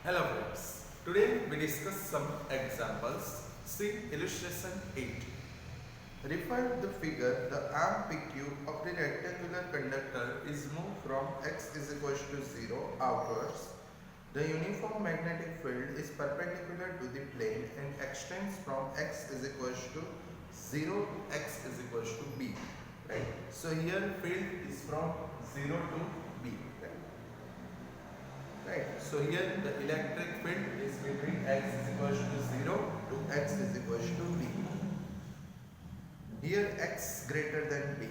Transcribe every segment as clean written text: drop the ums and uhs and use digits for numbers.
Hello friends, today we discuss some examples. See illustration 8. Refer the figure, the arm PQ of the rectangular conductor is moved from x is equals to 0 outwards. The uniform magnetic field is perpendicular to the plane and extends from x is equals to 0 to x is equals to b. Right? So here field is from 0 to b. Right. So here the electric field is between x is equals to 0 to x is equals to b. Here x greater than b.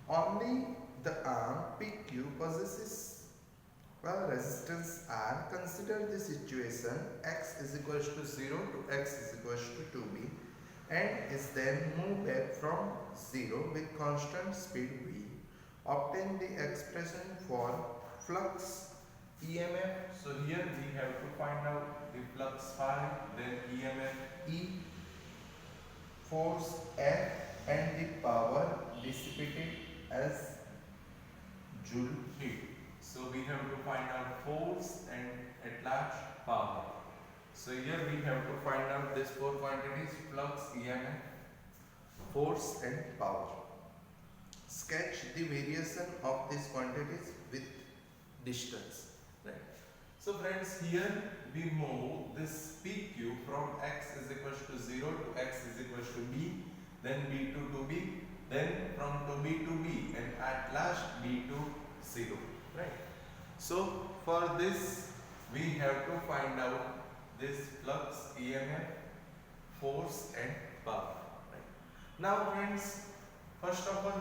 Only the arm PQ possesses a resistance R. Consider the situation x is equals to 0 to x is equals to 2b and is then moved back from 0 with constant speed v. Obtain the expression for flux EMF. So here we have to find out the flux phi, then EMF E, force F and the power dissipated as joule heat. So we have to find out force and at large power. So here we have to find out these four quantities: flux, EMF, force and power. Sketch the variation of these quantities with distance. Right. So friends, here we move this PQ from x is equals to 0 to x is equals to b, then b to b, then from 2b to b, and at last b to 0. Right. So for this we have to find out this flux, EMF, force and power. Right. Now friends, first of all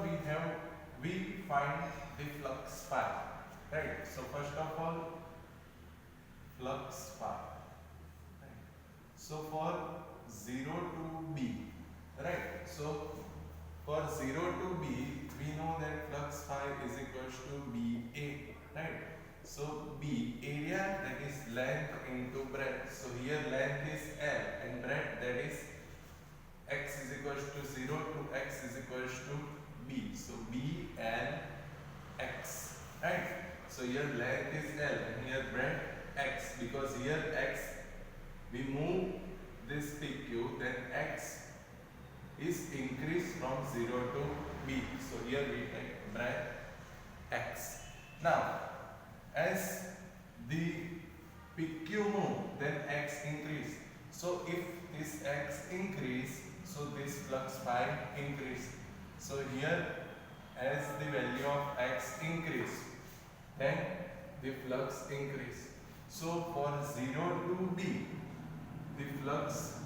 we find the flux phi. Right. So first of all, flux phi. Right. So for 0 to b, right. So for 0 to b, we know that flux phi is equals to BA, right. So B, area, that is length into breadth. So here length is L and breadth, that is x is equals to 0 to x is equals to b. So B L x, right. So here length is L and here breadth x, because here x, we move this PQ, then x is increased from 0 to b. So here we take breadth x. Now as the PQ move, then x increase. So if this x increase, so this flux phi increase. So here as the value of x increase, then the flux increase. So for 0 to b, the flux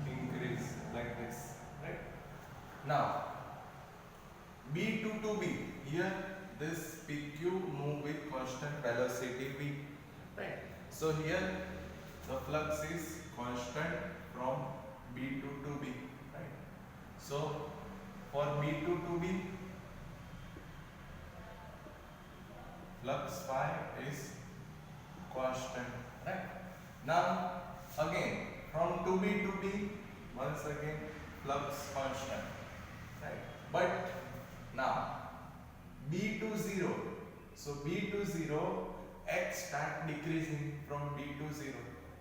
increase like this, right. Now b to 2b, here this PQ move with constant velocity v, right. So here the flux is constant from b to 2b, right. So for b to 2b, flux phi is constant, right. Now again from 2b to b, once again flux constant, right. But now b to 0, so b to 0, x start decreasing from b to 0.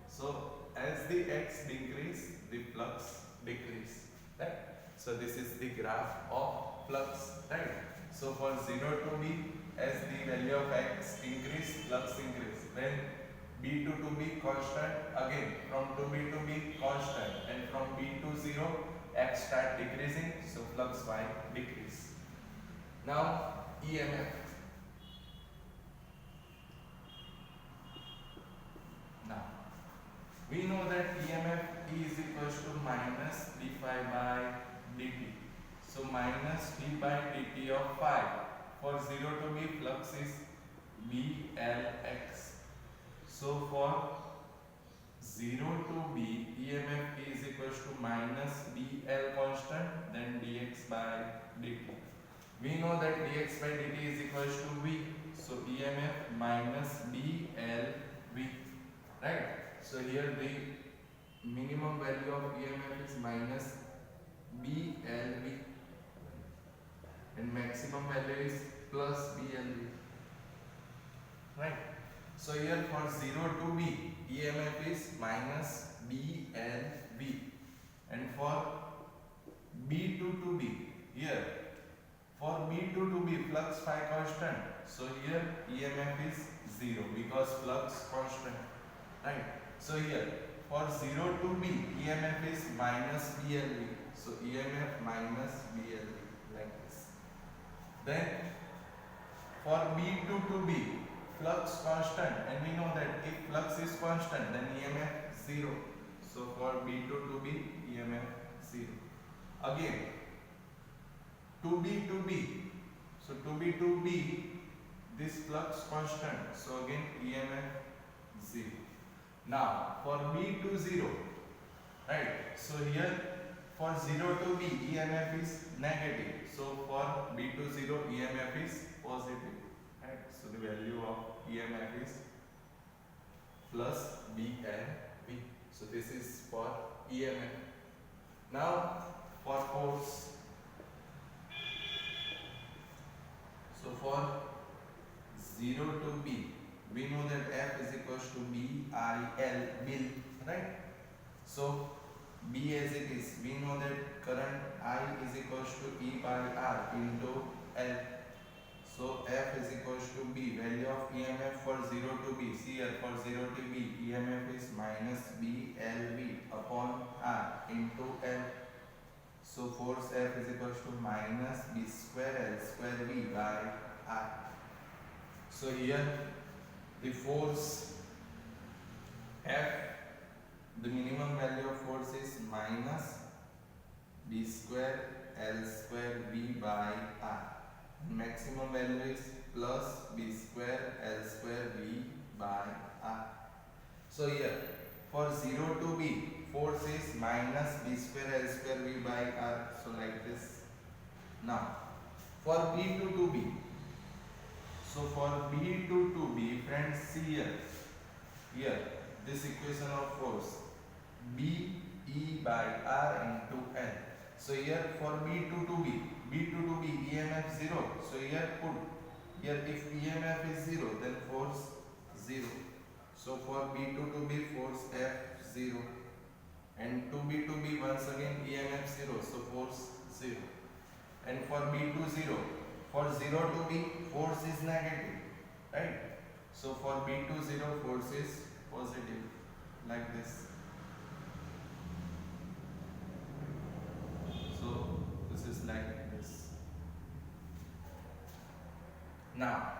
So as the x decrease, the flux decrease, right. So this is the graph of flux, right. So for 0 to b, as the value of x increase, flux increase. When b to 2b constant, again from 2b to b constant, and from b to 0, x start decreasing, so flux phi decrease. Now EMF. Now we know that EMF E is equals to minus d phi by dt. So minus d by dt of phi. For 0 to b, flux is BLX. So for 0 to b, EMF is equals to minus BL constant, then dx by dt. We know that dx by dt is equals to v. So EMF minus BLV, right. So here the minimum value of EMF is minus BLV and maximum value is plus BLV, right. So here for 0 to B, EMF is minus BLV, and for B2 to B, here for B2 to B, flux phi constant. So here EMF is 0 because flux constant, right? So here for 0 to B, EMF is minus BLV. So EMF minus BLV, like this. Then for B2 to B, flux constant, and we know that if flux is constant, then EMF 0. So for B2 to B, EMF 0. Again, 2B to B. So 2B to B, this flux constant. So again, EMF 0. Now for B to 0, right? So here for 0 to B, EMF is negative. So for B to 0, EMF is positive. Right? So the value of EMF is plus B and V. So this is for EMF. Now for force. So for 0 to B, we know that F is equals to B-I-L, bill, right? So B as it is, we know that current I is equals to E by R into L. So F is equals to B, value of EMF for 0 to B. See here, for 0 to B, EMF is minus BLV upon R into L. So force F is equals to minus B square L square V by R. So here the force F, the minimum value of force is minus B square L square V by R. Maximum value is plus B square L square V by R. So here for 0 to B, force is minus B square L square V by R. So like this. Now for B2 to B. So for B2 to B, friends, see here this equation of force B E by R into L. So here for B2 to B, B2 to B, EMF 0. So here put, here if EMF is 0, then force 0. So for B2 to B, force F 0. And 2B to B, once again EMF 0, so force 0. And for B2 0, for 0 to B, force is negative, right? So for B2 0, force is positive, like this. So this is like this. Now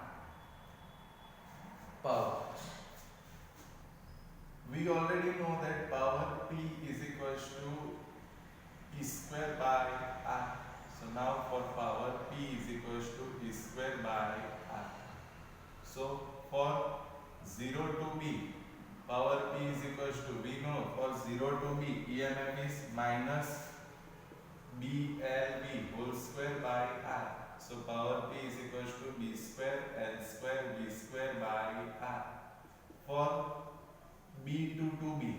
power. We already know that power P is equals to E square by R. So now for power P is equals to E square by R. So for 0 to B, power P is equals to, we know for 0 to B, EMF is minus BLV whole square by R. So power P is equals to B square L square V square by R. For B2 to B,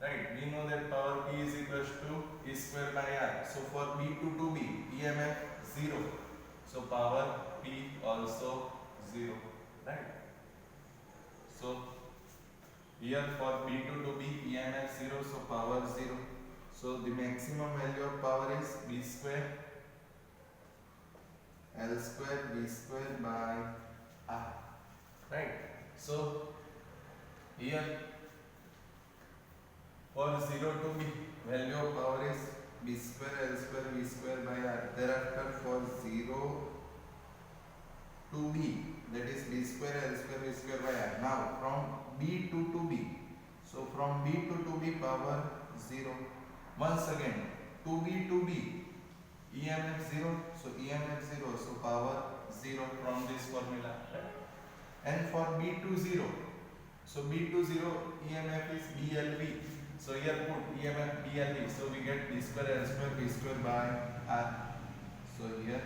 right? We know that power P is equals to E square by R. So for B2 to B, EMF 0. So power P also 0, right? So here for B2 to B, EMF 0, so power 0. So the maximum value of power is B square L square V square by R, right? So here for 0 to B, value of power is B square L square V square by R. Thereafter for 0 to B, that is B square L square V square by R. Now from B2 to B, so from B2 to B, power 0. Once again 2B to B, EMF 0, so EMF 0, so power 0 from this formula, right? And for B2 0, so B2 0, EMF is BLV. So here put EMF BLV, so we get B square L square V square by R. So here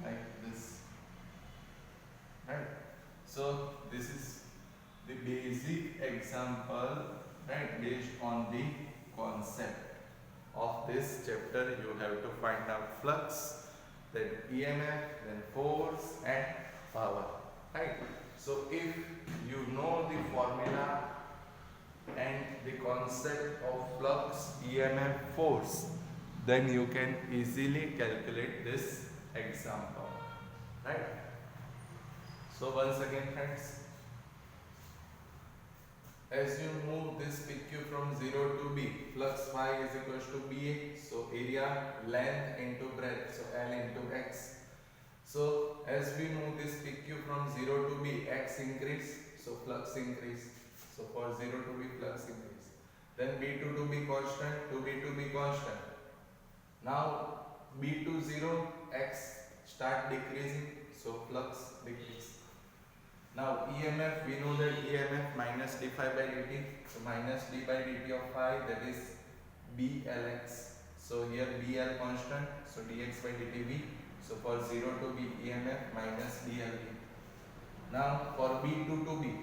like this, right? So this is the basic example, right, based on the concept of this chapter. You have to find out flux, then EMF, then force and power, right? So if you know the formula and the concept of flux, EMF, force, then you can easily calculate this example, right? So once again friends, as you move this PQ from 0 to B, flux phi is equals to BA, so area, length into breadth, so L into X. So as we move this PQ from 0 to B, X increase, so flux increase. So for 0 to B, flux increase. Then B2 to be constant, to B to be constant. Now B to 0, X start decreasing, so flux decrease. Now EMF, we know that EMF minus d phi by dt, so minus d by dt of phi, that is BLX. So here BL constant, so dx by dt V. So for 0 to B, EMF minus dLV. Now for B2 to B,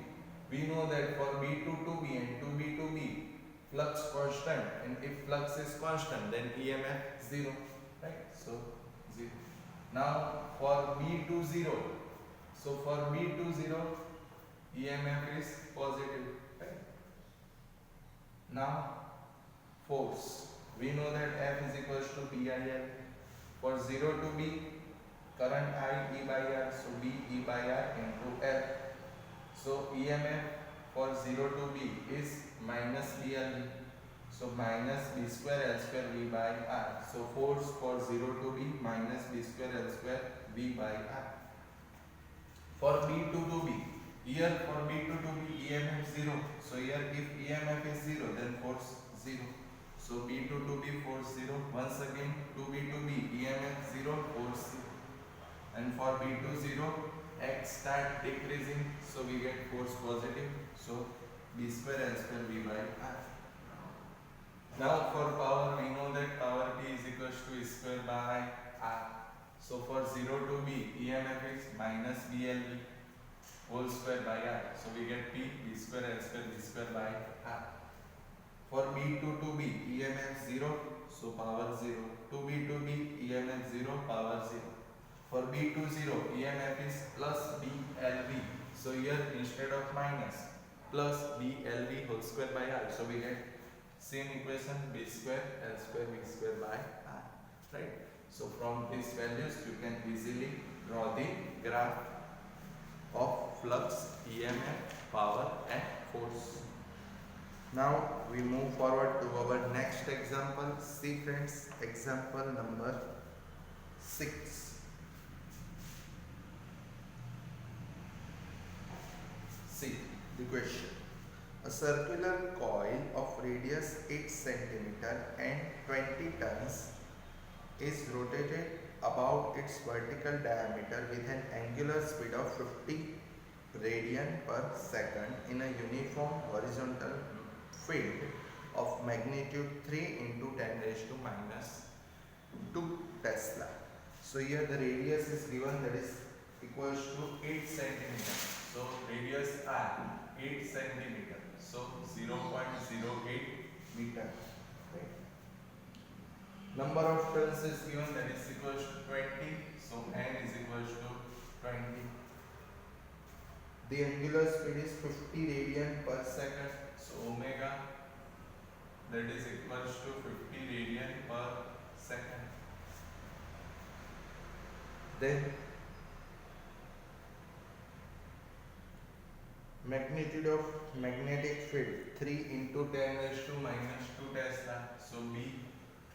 we know that for B2 to B and 2B to B, flux constant, and if flux is constant, then EMF 0, right? So 0. Now for B to 0, so for B to 0, EMF is positive, right? Now force, we know that F is equals to BIL. For 0 to B, current I E by R, so B E by R into L. So EMF for 0 to B is minus BLV, so minus B square L square V by R. So force for 0 to B minus B square L square V by R. For B2 to B, here for B2 to B, EMF 0. So here if EMF is 0, then force 0. So B2 to B, force 0. Once again, 2B to B, EMF 0, force 0. And for B2 0, X start decreasing, so we get force positive. So B square L square V by R. Now for power, we know that power P is equals to E square by R. So for 0 to B, EMF is minus BLV whole square by R. So we get P, B square L square V square by R. For B2 to B, EMF 0, so power 0. 2B to B, EMF 0, power 0. For B to 0, EMF is plus BLV. So here instead of minus, plus BLV whole square by R. So we get same equation, B square L square V square by R, right? So from these values you can easily draw the graph of flux, EMF, power and force. Now we move forward to our next example. See friends, example number 6. See the question. A circular coil of radius 8 cm and 20 tons is rotated about its vertical diameter with an angular speed of 50 radian per second in a uniform horizontal field of magnitude 3 into 10 raised to minus 2 Tesla. So here the radius is given, that is equals to 8 centimeter. So radius R 8 centimeter. So 0.08 meter. Right. Number of turns is given, that is equals to 20. So n is equals to 20. The angular speed is 50 radian per second. So omega, that is equals to 50 radian per second. Then magnitude of magnetic field 3 into 10 raised to minus 2 Tesla. So B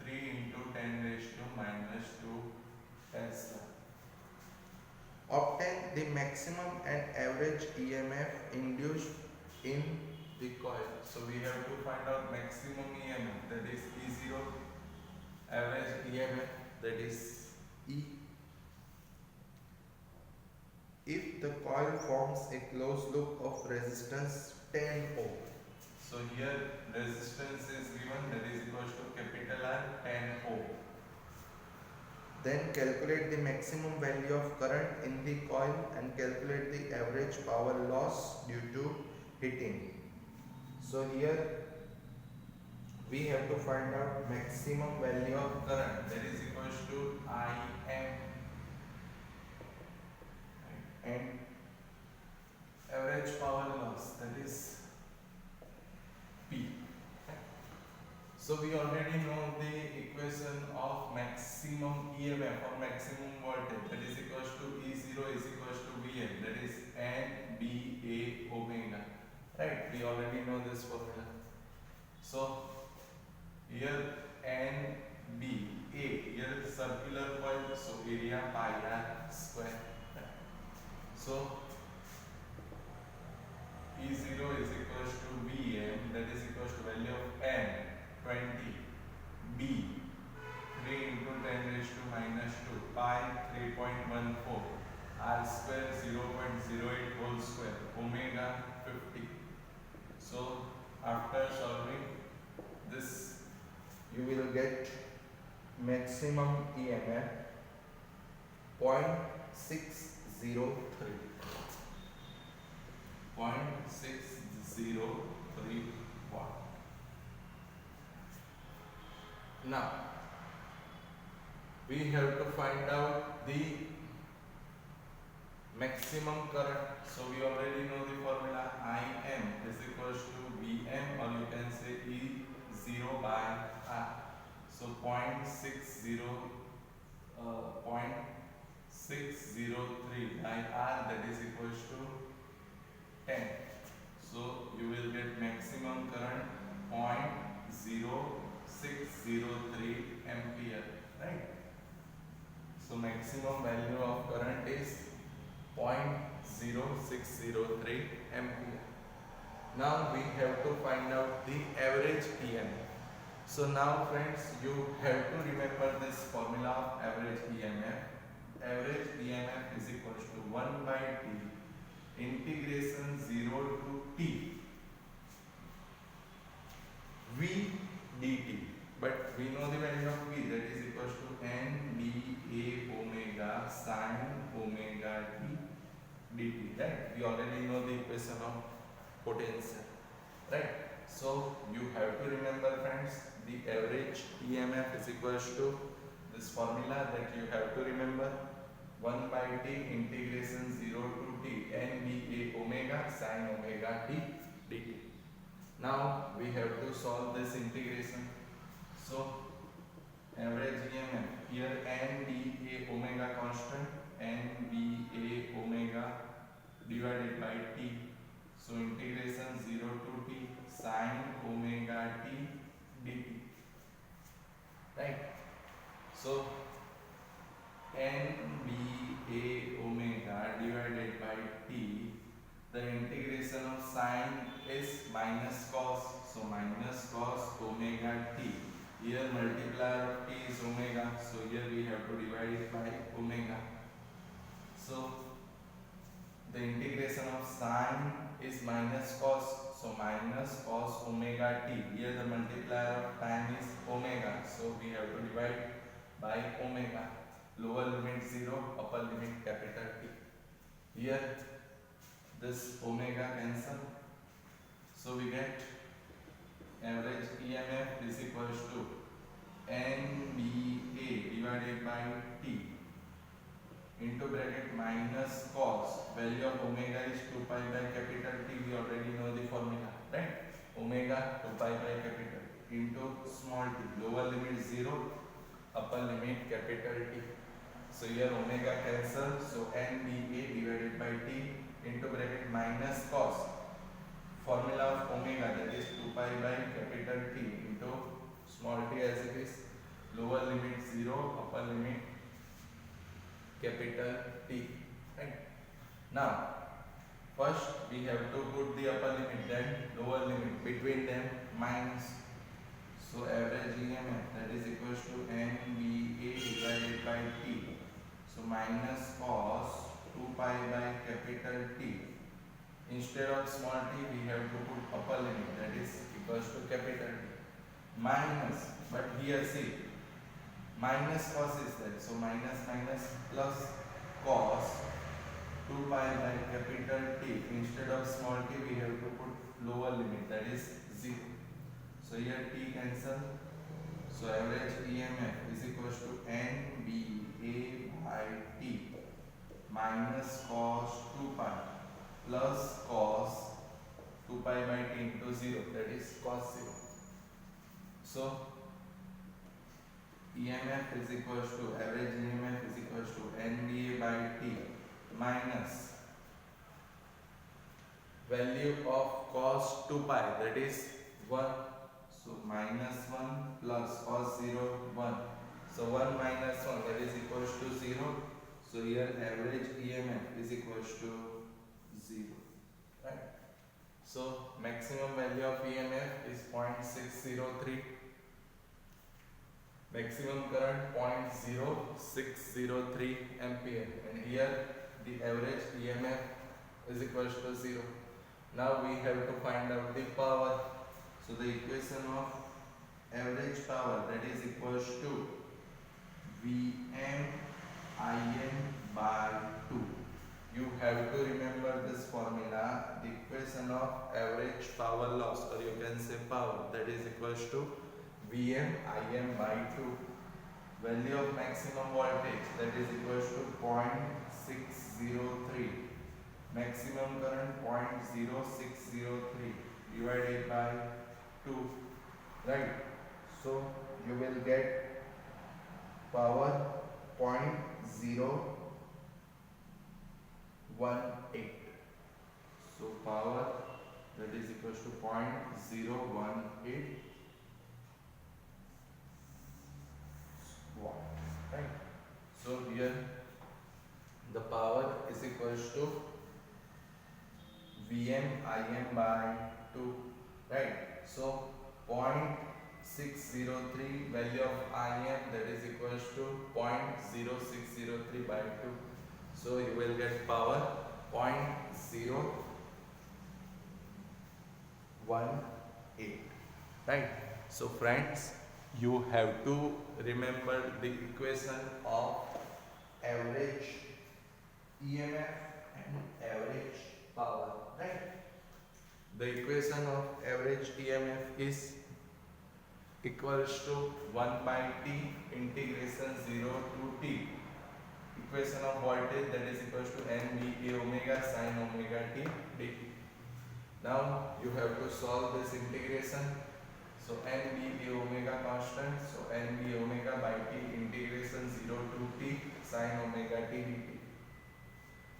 3 into 10 raised to minus 2 Tesla. Obtain the maximum and average EMF induced in the coil. So we have to find out maximum EMF, that is E0, average EMF, that is E. If the coil forms a closed loop of resistance 10 ohm. So here resistance is given, that is equals to capital R 10 ohm. Then calculate the maximum value of current in the coil and calculate the average power loss due to heating. So here we have to find out maximum value of current, that is equals to IM, and average power loss, that is P. So we already know the equation of maximum EMF or maximum voltage, that is equals to E0 is equals to Vm, that is NBA omega. Right? We already know this formula. So here NB, A, here circular coil, so area pi r square. So E0 is equals to Vm, that is equals to value of N 20, B 3 into 10 raised to minus 2, pi 3.14, r square 0.08 whole square, omega 50. So after solving this, you will get maximum EMF 0.603. 0.603 watt. Now we have to find out the maximum current. So we already know the formula. Im is equals to Vm, or you can say E0 by R. So 0.603 by R, that is equals to 10. So you will get maximum current 0.0603 ampere, right? So maximum value of current is 0.0603 ampere. Now we have to find out the average EMF. So now friends, you have to remember this formula of average EMF. Average EMF is equals to 1 by T integration 0 to T V dt. But we know the value of V, that is equals to NBA omega sin omega T dt, right? We already know the equation of potential, right? So you have to remember friends, the average EMF is equals to this formula that you have to remember, 1 by T integration 0 to T NBA omega sin omega T dt. Now we have to solve this integration. So average EMF, here NBA omega constant, NBA omega divided by T. So integration 0 to T sin omega T dt, right? So NBA omega divided by T, the integration of sin is minus cos, so minus cos omega T. Here multiplier of T is omega, so here we have to divide it by omega. So the integration of sin is minus cos, so minus cos omega T. Here the multiplier of tan is omega, so we have to divide by omega. Lower limit 0, upper limit capital T. Here this omega cancel, so we get average EMF is equals to NBA divided by T into bracket minus cos, value of omega is 2 pi by capital T, we already know the formula, right? Omega 2 pi by capital into small t, lower limit 0, upper limit capital T. So here omega cancel, so NBA divided by T into bracket minus cos, formula of omega, that is 2 pi by capital T into small t as it is, lower limit 0, upper limit capital T, right? Now first we have to put the upper limit, then lower limit, between them minus. So average EMF, that is equals to NBA divided by T. So minus cos 2 pi by capital T. Instead of small t, we have to put upper limit, that is equals to capital T. Minus, but here see, minus cos is there. So minus minus plus cos 2 pi by capital T. Instead of small t, we have to put lower limit, that is 0. So here t cancel. So average EMF is equals to NBA by T minus cos 2 pi plus cos 2 pi by t into 0, that is cos 0. So EMF is equals to, average EMF is equals to NBA by T minus value of cos 2 pi, that is 1. So minus 1 plus cos 0 1. So 1 minus 1, that is equals to 0. So here average EMF is equals to 0. Right? So maximum value of EMF is 0.603. Maximum current 0.0603 ampere, and here the average EMF is equals to 0. Now we have to find out the power. So the equation of average power, that is equals to Vm Im by 2. You have to remember this formula, the equation of average power loss, or you can say power, that is equals to Vm Im by 2. Value of maximum voltage, that is equals to 0.603. Maximum current 0.0603 divided by 2. Right? So you will get power 0.018. So power, that is equals to 0.018 watt. Right? So here the power is equals to Vm Im by 2. Right? So 0.603 value of Im, that is equals to 0.0603 by 2. So you will get power 0.018. Right? So friends, you have to remember the equation of average EMF and average power. Right? The equation of average EMF is equals to 1 by t integration 0 to t. Equation of voltage, that is equals to nVA omega sin omega t dt. Now you have to solve this integration. So nVA omega constant, so nVA omega by t integration 0 to t sin omega t dt.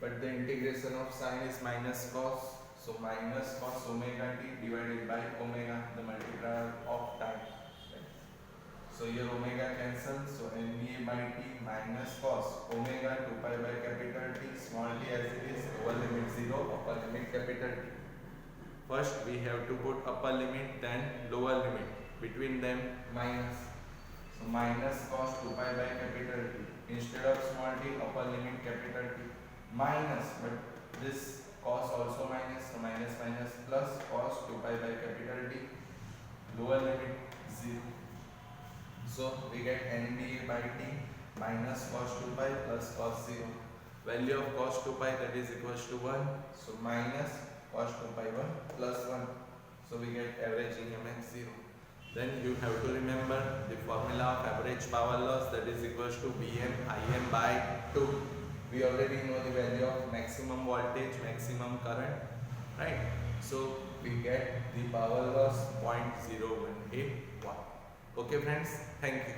But the integration of sin is minus cos, so minus cos omega t divided by omega, the multiplier of time. So here omega cancels, so nVA by t minus cos omega 2 pi by capital T, small t as it is, lower limit 0, upper limit capital T. First we have to put upper limit, then lower limit, between them minus. So minus cos 2 pi by capital T, instead of small t, upper limit capital T, minus, but this cos also minus, so minus minus plus cos 2 pi by capital T, lower limit 0. So we get nVA by t minus cos 2 pi plus cos 0. Value of cos 2 pi, that is equals to 1. So minus cos 2 pi 1 plus 1. So we get average EMF 0. Then you have to remember the formula of average power loss, that is equals to Vm Im by 2. We already know the value of maximum voltage, maximum current. Right? So we get the power loss 0.018 watt. Okay friends, thank you.